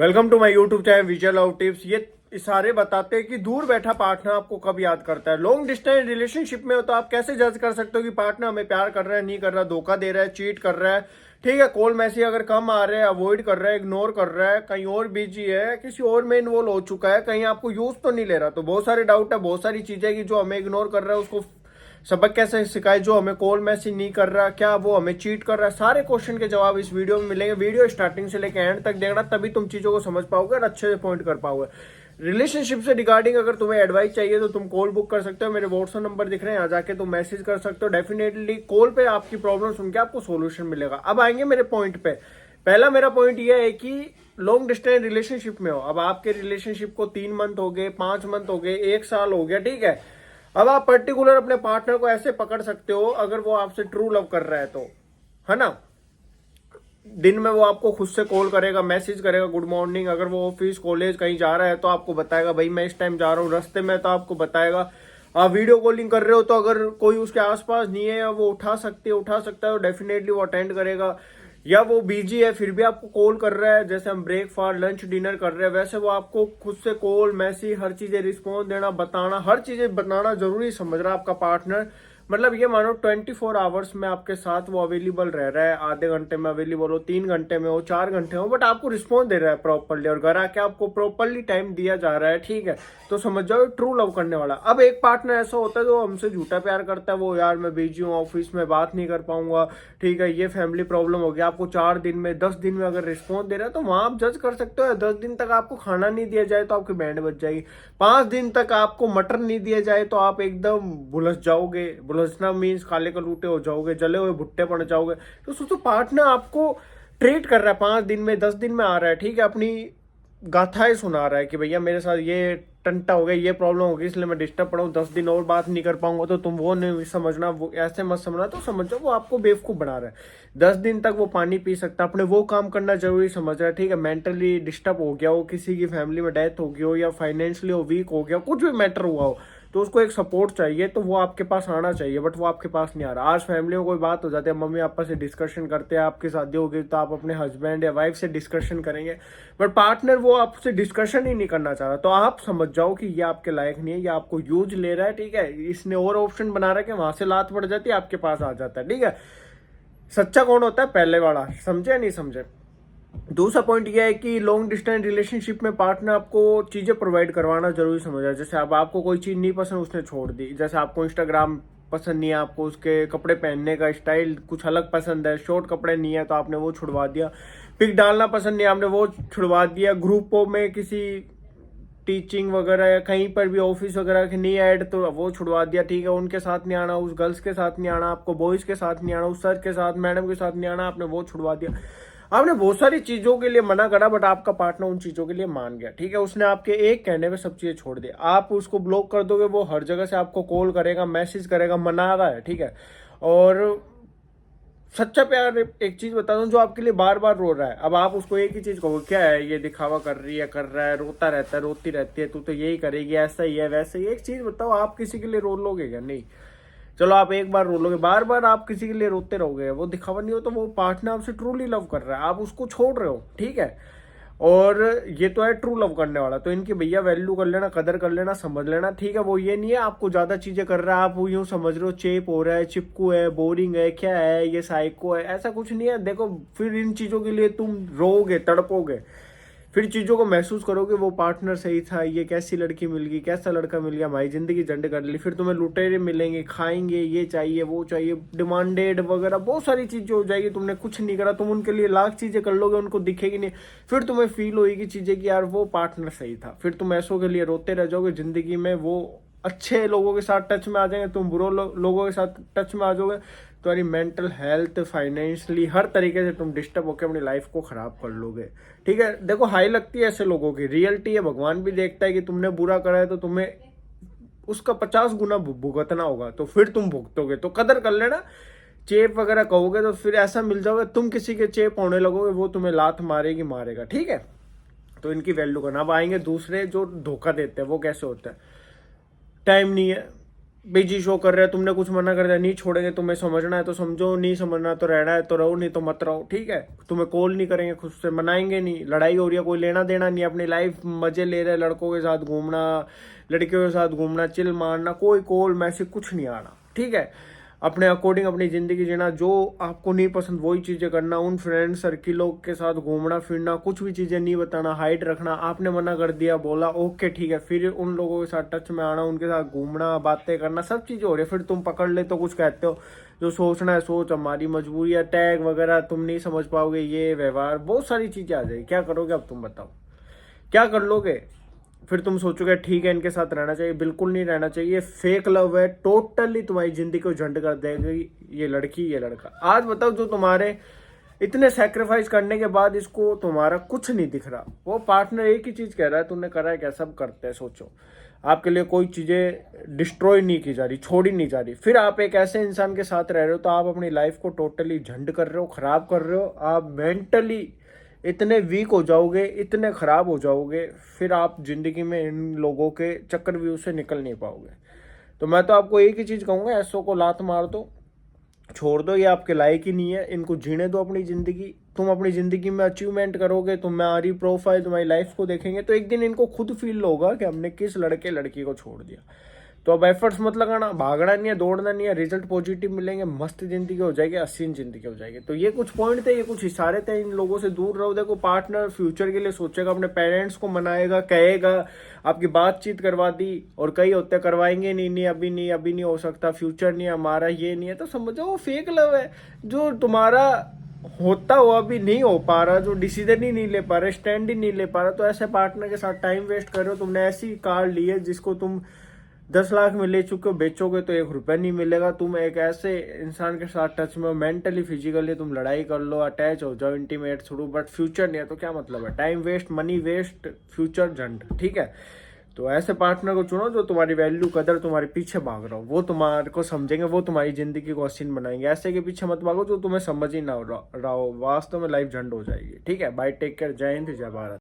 Welcome to my YouTube channel Vijay love tips. ये सारे बताते हैं कि दूर बैठा पार्टनर आपको कब याद करता है। लॉन्ग डिस्टेंस रिलेशनशिप में हो तो आप कैसे जज कर सकते हो कि पार्टनर हमें प्यार कर रहा है, नहीं कर रहा, धोखा दे रहा है, चीट कर रहा है। ठीक है, कॉल मैसेज अगर कम आ रहे हैं, अवॉइड कर रहा है, इग्नोर कर रहा है, कहीं और बिजी है, किसी और में इन्वॉल्व हो चुका है, कहीं आपको यूज तो नहीं ले रहा। तो बहुत सारे डाउट है, बहुत सारी चीजें कि जो हमें इग्नोर कर रहा है उसको सबक कैसे सिखाए, जो हमें कॉल मैसेज नहीं कर रहा, क्या वो हमें चीट कर रहा है। सारे क्वेश्चन के जवाब इस वीडियो में मिलेंगे। वीडियो स्टार्टिंग से लेकर एंड तक देखना, तभी तुम चीजों को समझ पाओगे और अच्छे से पॉइंट कर पाओगे। रिलेशनशिप से रिगार्डिंग अगर तुम्हें एडवाइस चाहिए तो तुम कॉल बुक कर सकते हो। मेरे व्हाट्सएप नंबर दिख रहे हैं, यहाँ जाके तुम मैसेज कर सकते हो। डेफिनेटली कॉल पे आपकी प्रॉब्लम सुन के आपको सोल्यूशन मिलेगा। अब आएंगे मेरे पॉइंट पे। पहला मेरा पॉइंट यह है कि लॉन्ग डिस्टेंस रिलेशनशिप में हो, अब आपके रिलेशनशिप को 3 मंथ हो गए, 5 मंथ हो गए, 1 साल हो गया, ठीक है। अब आप पर्टिकुलर अपने पार्टनर को ऐसे पकड़ सकते हो अगर वो आपसे ट्रू लव कर रहा है तो, है ना। दिन में वो आपको खुद से कॉल करेगा, मैसेज करेगा, गुड मॉर्निंग। अगर वो ऑफिस कॉलेज कहीं जा रहा है तो आपको बताएगा भाई मैं इस टाइम जा रहा हूँ। रास्ते में तो आपको बताएगा। आप वीडियो कॉलिंग कर रहे हो तो अगर कोई उसके आसपास नहीं है, वो उठा सकता है, डेफिनेटली वो अटेंड करेगा। या वो बिजी है फिर भी आपको कॉल कर रहा है, जैसे हम ब्रेकफास्ट लंच डिनर कर रहे हैं वैसे वो आपको खुद से कॉल मैसेज हर चीजें रिस्पॉन्स देना, बताना, हर चीजें बताना जरूरी समझ रहा है आपका पार्टनर। मतलब ये मानो 24 आवर्स में आपके साथ वो अवेलेबल रह रहा है। आधे घंटे में अवेलेबल हो, 3 घंटे में हो, 4 घंटे हो, बट आपको रिस्पॉन्स दे रहा है प्रॉपरली और घर आके आपको प्रॉपरली टाइम दिया जा रहा है, ठीक है। तो समझ जाओ ट्रू लव करने वाला। अब एक पार्टनर ऐसा होता है जो हमसे झूठा प्यार करता है, वो यार मैं बिजी हूँ, ऑफिस में बात नहीं कर पाऊंगा, ठीक है, ये फैमिली प्रॉब्लम हो गया। आपको 4 दिन में 10 दिन में अगर रिस्पॉन्स दे रहा है तो वहां आप जज कर सकते हो। 10 दिन तक आपको खाना नहीं दिया जाए तो आपकी बैंड बज जाएगी। 5 दिन तक आपको मटन नहीं दिया जाए तो आप एकदम भुलस जाओगे। भुलसना मीन्स काले कलूटे हो जाओगे, जले हुए भुट्टे पड़ जाओगे। तो सोचो पार्टनर आपको ट्रीट कर रहा है, 5 दिन में 10 दिन में आ रहा है, ठीक है, अपनी गाथाएं सुना रहा है कि भैया मेरे साथ ये टंटा हो गया, ये प्रॉब्लम हो गई, इसलिए मैं डिस्टर्ब पड़ा हूँ, 10 दिन और बात नहीं कर पाऊंगा। तो तुम वो नहीं समझना, वो ऐसे मत समझना। तो समझो वो आपको बेवकूफ बना रहा है। 10 दिन तक वो पानी पी सकता, अपने वो काम करना जरूरी समझ रहा है, ठीक है। मेंटली डिस्टर्ब हो गया हो, किसी की फैमिली में डेथ हो गई हो, या फाइनेंशियली वो वीक हो गया, कुछ भी मैटर हुआ हो, तो उसको एक सपोर्ट चाहिए, तो वो आपके पास आना चाहिए, बट वो आपके पास नहीं आ रहा। आज फैमिली में कोई बात हो जाती है, मम्मी पापा से डिस्कशन करते हैं, आपकी शादी होगी तो आप अपने हस्बैंड या वाइफ से डिस्कशन करेंगे, बट पार्टनर वो आपसे डिस्कशन ही नहीं करना चाह रहा। तो आप समझ जाओ कि ये आपके लायक नहीं है, ये आपको यूज ले रहा है, ठीक है। इसने और ऑप्शन बना रहा है कि वहां से लात पड़ जाती है, आपके पास आ जाता है, ठीक है। सच्चा कौन होता है? पहले वाला। समझे नहीं समझे? दूसरा पॉइंट यह है कि लॉन्ग डिस्टेंस रिलेशनशिप में पार्टनर आपको चीजें प्रोवाइड करवाना जरूरी समझा। जैसे अब आपको कोई चीज नहीं पसंद, उसने छोड़ दी। जैसे आपको इंस्टाग्राम पसंद नहीं है, आपको उसके कपड़े पहनने का स्टाइल कुछ अलग पसंद है, शॉर्ट कपड़े नहीं है तो आपने वो छुड़वा दिया। पिक डालना पसंद नहीं, आपने वो छुड़वा दिया। ग्रुपों में किसी टीचिंग वगैरह या कहीं पर भी ऑफिस वगैरह की नहीं ऐड तो वो छुड़वा दिया, ठीक है। उनके साथ नहीं आना, उस गर्ल्स के साथ नहीं आना, आपको बॉयज के साथ नहीं आना, उस सर के साथ मैडम के साथ नहीं आना, आपने वो छुड़वा दिया। आपने बहुत सारी चीजों के लिए मना करा, बट आपका पार्टनर उन चीजों के लिए मान गया, ठीक है। उसने आपके एक कहने पे सब चीजें छोड़ दी। आप उसको ब्लॉक कर दोगे, वो हर जगह से आपको कॉल करेगा, मैसेज करेगा, मना रहा है, ठीक है। और सच्चा प्यार एक चीज बता दूं, जो आपके लिए बार बार रो रहा है, अब आप उसको एक ही चीज कहो, क्या है ये दिखावा कर रही है, कर रहा है, रोता रहता है, रोती रहती है, तू तो यही करेगी, ऐसा ही है वैसे ही। एक चीज बताओ, आप किसी के लिए रो लोगे क्या? नहीं। चलो आप एक बार रो लोगे, बार बार आप किसी के लिए रोते रहोगे, वो दिखावा नहीं हो तो वो पार्टनर आपसे ट्रूली लव कर रहा है, आप उसको छोड़ रहे हो, ठीक है। और ये तो है ट्रू लव करने वाला। तो इनकी भैया वैल्यू कर लेना, कदर कर लेना, समझ लेना, ठीक है। वो ये नहीं है आपको ज्यादा चीजें कर रहा है, आप वो यूं समझ रहे हो चेप हो रहा है, चिपकू है, बोरिंग है, क्या है ये, साइको है, ऐसा कुछ नहीं है। देखो फिर इन चीजों के लिए तुम रोओगे, तड़पोगे, फिर चीजों को महसूस करोगे वो पार्टनर सही था, ये कैसी लड़की मिल गई, कैसा लड़का मिल गया, हमारी जिंदगी झंड कर ली। फिर तुम्हें लुटेरे मिलेंगे, खाएंगे, ये चाहिए वो चाहिए, डिमांडेड वगैरह बहुत सारी चीजें हो जाएगी। तुमने कुछ नहीं करा, तुम उनके लिए लाख चीजें कर लोगे, उनको दिखेगी नहीं। फिर तुम्हें फील होगी चीजें कि यार वो पार्टनर सही था। फिर तुम ऐसों के लिए रोते रह जाओगे जिंदगी में। वो अच्छे लोगों के साथ टच में आ जाएंगे, तुम बुरे लोगों के साथ टच में आ जाओगे, तुम्हारी मेंटल हेल्थ, फाइनेंशियली, हर तरीके से तुम डिस्टर्ब होकर अपनी लाइफ को खराब कर लोगे, ठीक है। देखो हाई लगती है ऐसे लोगों की, रियलिटी है, भगवान भी देखता है कि तुमने बुरा करा है तो तुम्हें उसका 50 गुना भुगतना होगा, तो फिर तुम भुगतोगे। तो कदर कर लेना। चेप वगैरह कहोगे तो फिर ऐसा मिल जाओगे, तुम किसी के चेप होने लगोगे, वो तुम्हें लात मारेगी, मारेगा, ठीक है। तो इनकी वैल्यू करना। अब आएंगे दूसरे जो धोखा देते हैं, वो कैसे होता है। टाइम नहीं है, बिजी शो कर रहे हैं, तुमने कुछ मना कर दिया, नहीं छोड़ेंगे, तुम्हें समझना है तो समझो, नहीं समझना तो रहना है तो रहो, नहीं तो मत रहो, ठीक है। तुम्हें कॉल नहीं करेंगे, खुद से मनाएंगे नहीं, लड़ाई हो रही है, कोई लेना देना नहीं, अपनी लाइफ मजे ले रहे, लड़कों के साथ घूमना, लड़कियों के साथ घूमना, चिल मारना, कोई कॉल मैसेज कुछ नहीं आना, ठीक है। अपने अकॉर्डिंग अपनी जिंदगी जीना, जो आपको नहीं पसंद वही चीजें करना, उन फ्रेंड सर्किलों के साथ घूमना फिरना, कुछ भी चीजें नहीं बताना, हाइड रखना। आपने मना कर दिया, बोला ओके ठीक है, फिर उन लोगों के साथ टच में आना, उनके साथ घूमना, बातें करना, सब चीजें हो रही है, फिर तुम पकड़ ले तो कुछ कहते हो। जो सोचना है सोच, हमारी मजबूरी है, टैग वगैरह तुम नहीं समझ पाओगे, ये व्यवहार, बहुत सारी चीजें आ जाएगी। क्या करोगे अब तुम बताओ, क्या कर लोगे? फिर तुम सोचोगे ठीक है इनके साथ रहना चाहिए, बिल्कुल नहीं रहना चाहिए, फेक लव है, टोटली तुम्हारी जिंदगी को झंड कर देगी ये लड़की ये लड़का। आज बताओ, जो तुम्हारे इतने सेक्रीफाइस करने के बाद इसको तुम्हारा कुछ नहीं दिख रहा, वो पार्टनर एक ही चीज कह रहा है, तूने करा है क्या, सब करते हैं, सोचो आपके लिए कोई चीजें डिस्ट्रॉय नहीं की जा रही, छोड़ी नहीं जा रही, फिर आप एक ऐसे इंसान के साथ रह रहे हो, तो आप अपनी लाइफ को टोटली झंड कर रहे हो, खराब कर रहे हो। आप मेंटली इतने वीक हो जाओगे, इतने खराब हो जाओगे, फिर आप जिंदगी में इन लोगों के चक्रव्यूह से निकल नहीं पाओगे। तो मैं तो आपको एक ही चीज कहूंगा, ऐसों को लात मार दो, छोड़ दो, ये आपके लायक ही नहीं है, इनको जीने दो अपनी जिंदगी। तुम अपनी जिंदगी में अचीवमेंट करोगे, तुम्हारी प्रोफाइल तुम्हारी लाइफ को देखेंगे, तो एक दिन इनको खुद फील होगा कि हमने किस लड़के लड़की को छोड़ दिया। तो अब एफर्ट्स मत लगाना, भागना नहीं है, दौड़ना नहीं है, रिजल्ट पॉजिटिव मिलेंगे, मस्त जिंदगी हो जाएगी, हसीन जिंदगी हो जाएगी। तो ये कुछ पॉइंट थे, ये कुछ इशारे थे, इन लोगों से दूर रहो। देखो, पार्टनर फ्यूचर के लिए सोचेगा, अपने पेरेंट्स को मनाएगा, कहेगा, आपकी बातचीत करवा दी, और कई होते करवाएंगे नहीं, नहीं अभी नहीं, अभी नहीं हो सकता, फ्यूचर नहीं है हमारा, ये नहीं है, तो समझो वो फेक लव है। जो तुम्हारा होता हुआ भी नहीं हो पा रहा, जो डिसीजन ही नहीं ले पा रहा, स्टैंड ही नहीं ले पा रहा, तो ऐसे पार्टनर के साथ टाइम वेस्ट कर रहे हो। तुमने ऐसी कार ली है जिसको तुम 10 लाख में ले चुके हो, बेचोगे तो 1 रुपया नहीं मिलेगा। तुम एक ऐसे इंसान के साथ टच में हो, मेंटली फिजिकली तुम लड़ाई कर लो, अटैच हो जाओ, इंटीमेट छोड़ो, बट फ्यूचर नहीं है, तो क्या मतलब है? Time waste, money waste, future झंड, ठीक है। तो ऐसे पार्टनर को चुनो जो तुम्हारी वैल्यू कदर तुम्हारे पीछे भाग रहा हो, वो तुम्हारे को समझेंगे, वो तुम्हारी जिंदगी को हसीन बनाएंगे। ऐसे के पीछे मत भागो जो तुम्हें समझ ही ना रहा हो, वास्तव में लाइफ झंड हो जाएगी, ठीक है। बाय, टेक केयर, जय हिंद, जय भारत।